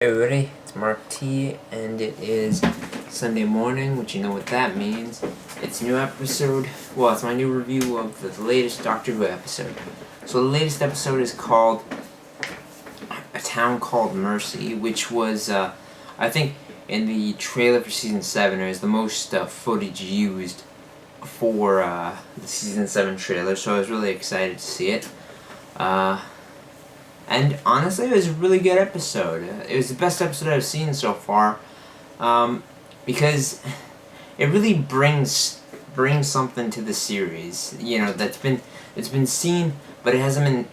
Hey everybody, it's Mark T, and it is Sunday morning, which you know what that means. It's a new episode, well, it's my new review of the latest Doctor Who episode. So the latest episode is called A Town Called Mercy, which was, I think, in the trailer for Season 7, it was the most footage used for the Season 7 trailer, so I was really excited to see it. And honestly, it was a really good episode. It was the best episode I've seen so far, because it really brings something to the series. You know, it's been seen, but it hasn't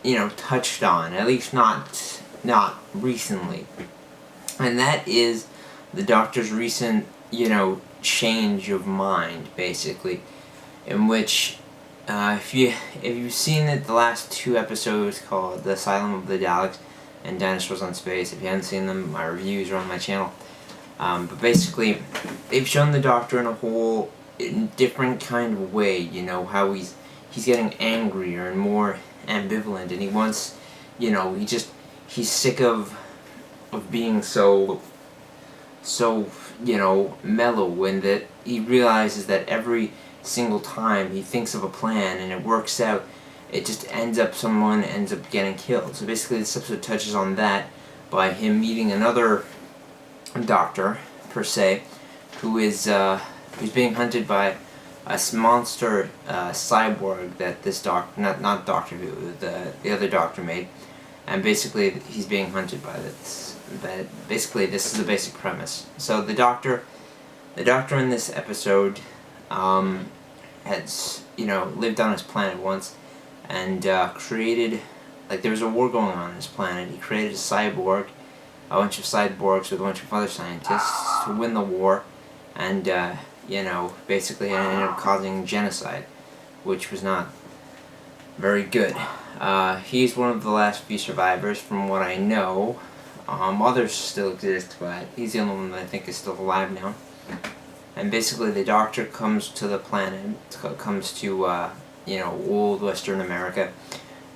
been, touched on. At least not recently. And that is the Doctor's recent, change of mind, basically, in which. If you've seen it, the last two episodes called The Asylum of the Daleks and Dinosaurs on Space, if you haven't seen them, my reviews are on my channel. But basically, they've shown the Doctor in a whole different kind of way, how he's getting angrier and more ambivalent, and he wants, he's sick of being so mellow, and that he realizes that every single time he thinks of a plan and it works out, someone ends up getting killed. So basically this episode touches on that by him meeting another doctor, per se, who's being hunted by a monster cyborg that this not Doctor Who, the other Doctor made, and basically he's being hunted by this. But basically this is the basic premise. So the Doctor in this episode had lived on his planet once, and created, there was a war going on his planet. He created a bunch of cyborgs with a bunch of other scientists to win the war, and basically ended up causing genocide, which was not very good. He's one of the last few survivors, from what I know. Others still exist, but he's the only one that I think is still alive now. And basically the Doctor comes to the planet, comes to, old Western America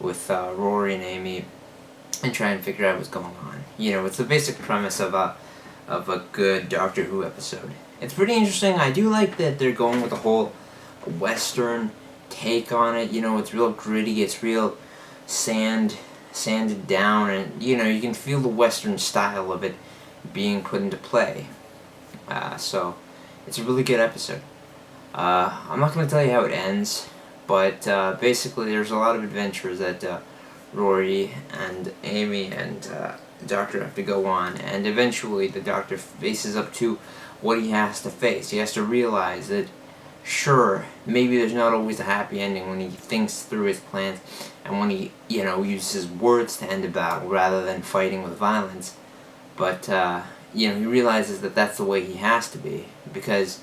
with Rory and Amy, and try and figure out what's going on. It's the basic premise of a good Doctor Who episode. It's pretty interesting. I do like that they're going with a whole Western take on it. It's real gritty, it's real sanded down, and, you can feel the Western style of it being put into play. So it's a really good episode. I'm not going to tell you how it ends, but basically there's a lot of adventures that Rory and Amy and the Doctor have to go on, and eventually the Doctor faces up to what he has to face. He has to realize that, sure, maybe there's not always a happy ending when he thinks through his plans, and when he, uses words to end a battle rather than fighting with violence, but he realizes that that's the way he has to be, because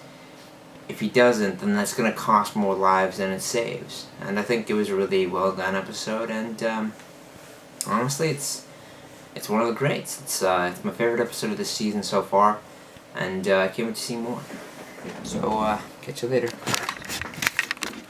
if he doesn't, then that's going to cost more lives than it saves. And I think it was a really well done episode, and honestly, it's one of the greats. It's my favorite episode of this season so far, and I can't wait to see more. So, catch you later.